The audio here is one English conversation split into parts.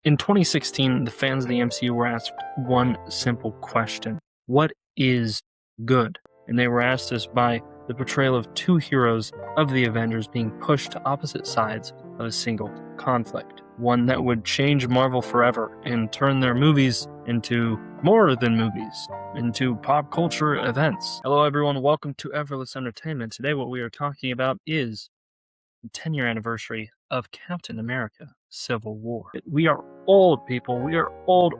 In 2016, the fans of the MCU were asked one simple question. What is good? And they were asked this by the portrayal of two heroes of the Avengers being pushed to opposite sides of a single conflict. One that would change Marvel forever and turn their movies into more than movies, into pop culture events. Hello everyone, welcome to Everless Entertainment. Today what we are talking about is the 10-year anniversary of Captain America Civil War. We are old, people. We are old.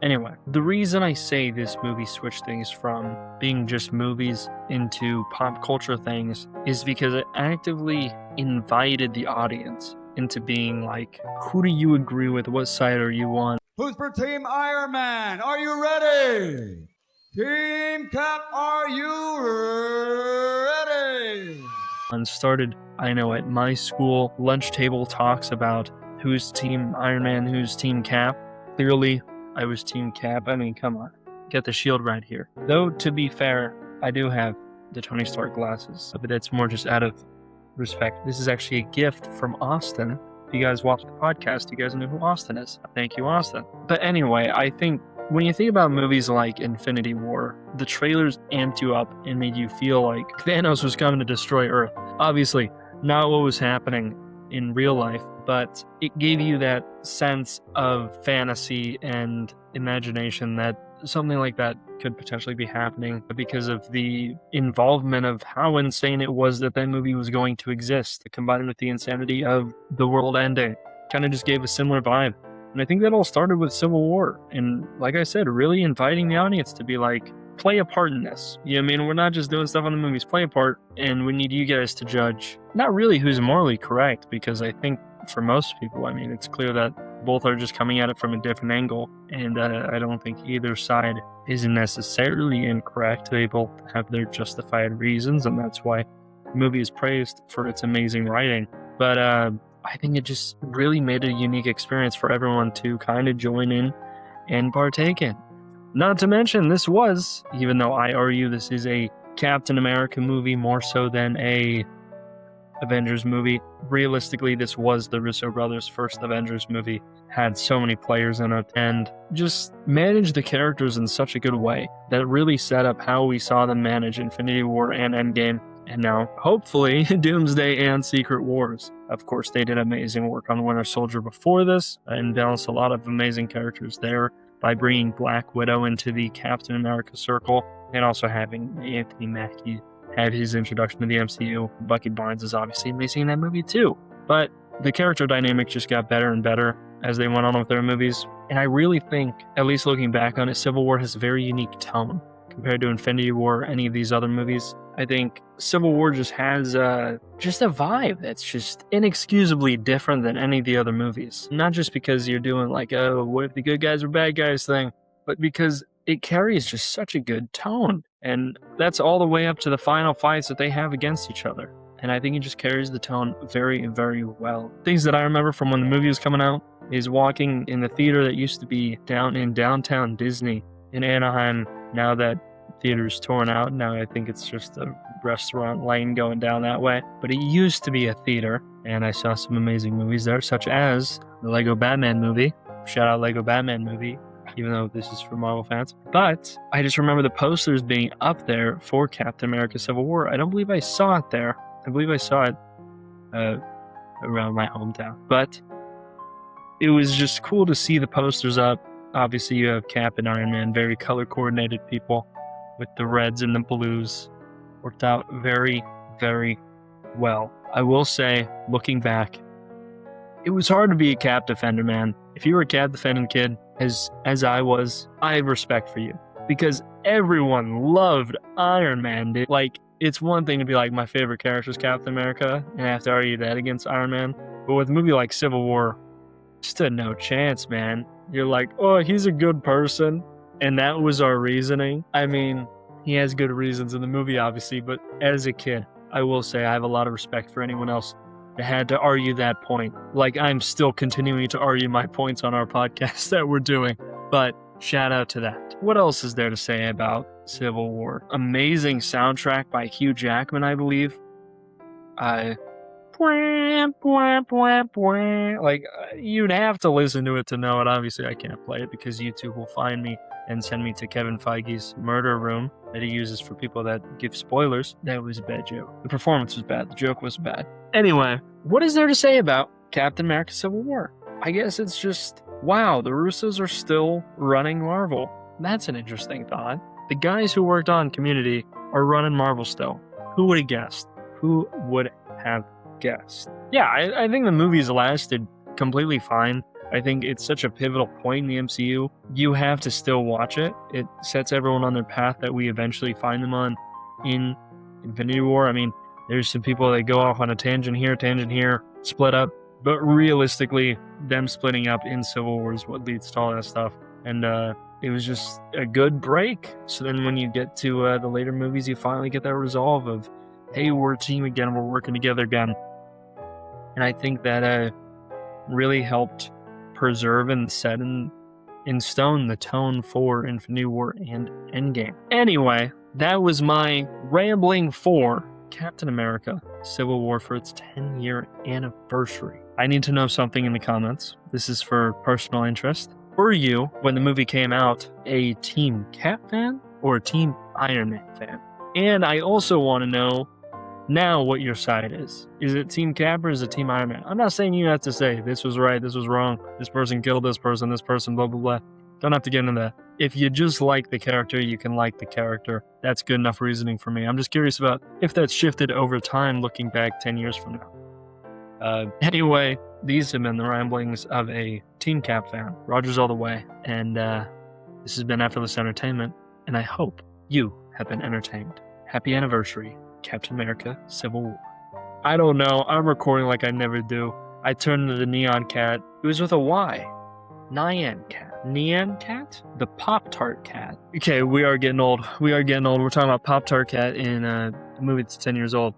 Anyway, the reason I say this movie switched things from being just movies into pop culture things is because it actively invited the audience into being like, who do you agree with? What side are you on? Who's for Team Iron Man? Are you ready? Team Cap, are you ready? And started, I know, at my school, lunch table talks about who's Team Iron Man, who's Team Cap. Clearly, I was Team Cap. I mean, come on. Get the shield right here. Though, to be fair, I do have the Tony Stark glasses, but that's more just out of respect. This is actually a gift from Austin. If you guys watch the podcast, you guys know who Austin is. Thank you, Austin. But anyway, I think when you think about movies like Infinity War, the trailers amped you up and made you feel like Thanos was coming to destroy Earth. Obviously, not what was happening in real life, but it gave you that sense of fantasy and imagination that something like that could potentially be happening because of the involvement of how insane it was that movie was going to exist, combined with the insanity of the world ending. Kind of just gave a similar vibe. And I think that all started with Civil War. And like I said, really inviting the audience to be like, play a part in this. You know what I mean? We're not just doing stuff on the movies, play a part. And we need you guys to judge, not really who's morally correct, because I think for most people, I mean, it's clear that both are just coming at it from a different angle. And I don't think either side is necessarily incorrect. They both have their justified reasons. And that's why the movie is praised for its amazing writing. But I think it just really made a unique experience for everyone to kind of join in and partake in. Not to mention, this was, even though I argue this is a Captain America movie more so than a Avengers movie, realistically, this was the Russo brothers' first Avengers movie. Had so many players in it and just managed the characters in such a good way that really set up how we saw them manage Infinity War and Endgame. And now, hopefully, Doomsday and Secret Wars. Of course, they did amazing work on Winter Soldier before this and balanced a lot of amazing characters there by bringing Black Widow into the Captain America circle and also having Anthony Mackie have his introduction to the MCU. Bucky Barnes is obviously amazing in that movie too. But the character dynamic just got better and better as they went on with their movies. And I really think, at least looking back on it, Civil War has a very unique tone compared to Infinity War or any of these other movies. I think Civil War just has just a vibe that's just inexcusably different than any of the other movies. Not just because you're doing like, oh, what if the good guys are bad guys thing, but because it carries just such a good tone. And that's all the way up to the final fights that they have against each other. And I think it just carries the tone very, very well. Things that I remember from when the movie was coming out is walking in the theater that used to be down in downtown Disney in Anaheim. Now that theater's torn out, now I think it's just a restaurant lane going down that way. But it used to be a theater, and I saw some amazing movies there, such as the Lego Batman movie. Shout out Lego Batman movie, even though this is for Marvel fans. But I just remember the posters being up there for Captain America Civil War. I don't believe I saw it there. I believe I saw it around my hometown. But it was just cool to see the posters up. Obviously, you have Cap and Iron Man, very color-coordinated people with the reds and the blues. Worked out very, very well. I will say, looking back, it was hard to be a Cap defender, man. If you were a Cap defending kid, as I was, I have respect for you. Because everyone loved Iron Man, dude. Like, it's one thing to be like, my favorite character is Captain America, and I have to argue that against Iron Man. But with a movie like Civil War, stood no chance, man. You're like, oh, he's a good person. And that was our reasoning. I mean, he has good reasons in the movie, obviously, but as a kid, I will say I have a lot of respect for anyone else that had to argue that point. Like, I'm still continuing to argue my points on our podcast that we're doing, but shout out to that. What else is there to say about Civil War? Amazing soundtrack by Hugh Jackman, I believe. Like, you'd have to listen to it to know it. Obviously, I can't play it because YouTube will find me and send me to Kevin Feige's murder room that he uses for people that give spoilers. That was a bad joke. The performance was bad. The joke was bad. Anyway, what is there to say about Captain America Civil War? I guess it's just, wow, the Russos are still running Marvel. That's an interesting thought. The guys who worked on Community are running Marvel still. Who would have guessed? Who would have guessed? Yeah, I think the movies lasted completely fine. I think it's such a pivotal point in the MCU. You have to still watch it. It sets everyone on their path that we eventually find them on in Infinity War. I mean, there's some people that go off on a tangent here, split up. But realistically, them splitting up in Civil War is what leads to all that stuff. And it was just a good break. So then when you get to the later movies, you finally get that resolve of, hey, we're a team again, we're working together again. And I think that really helped preserve and set in stone the tone for Infinity War and Endgame. Anyway, that was my rambling for Captain America Civil War for its 10-year anniversary. I need to know something in the comments. This is for personal interest. Were you, when the movie came out, a Team Cap fan or a Team Iron Man fan? And I also want to know now what your side is. Is it Team Cap or is it Team Iron Man? I'm not saying you have to say this was right, this was wrong, this person killed this person, blah, blah, blah. Don't have to get into that. If you just like the character, you can like the character. That's good enough reasoning for me. I'm just curious about if that's shifted over time looking back 10 years from now. Anyway, these have been the ramblings of a Team Cap fan. Rogers all the way. And this has been Effortless Entertainment, and I hope you have been entertained. Happy anniversary, Captain America Civil War. I don't know. I'm recording like I never do. I turned into the Neon Cat. It was with a Y. Nyan Cat. Neon Cat? The Pop-Tart Cat. Okay, we are getting old. We're talking about Pop-Tart Cat in a movie that's 10 years old.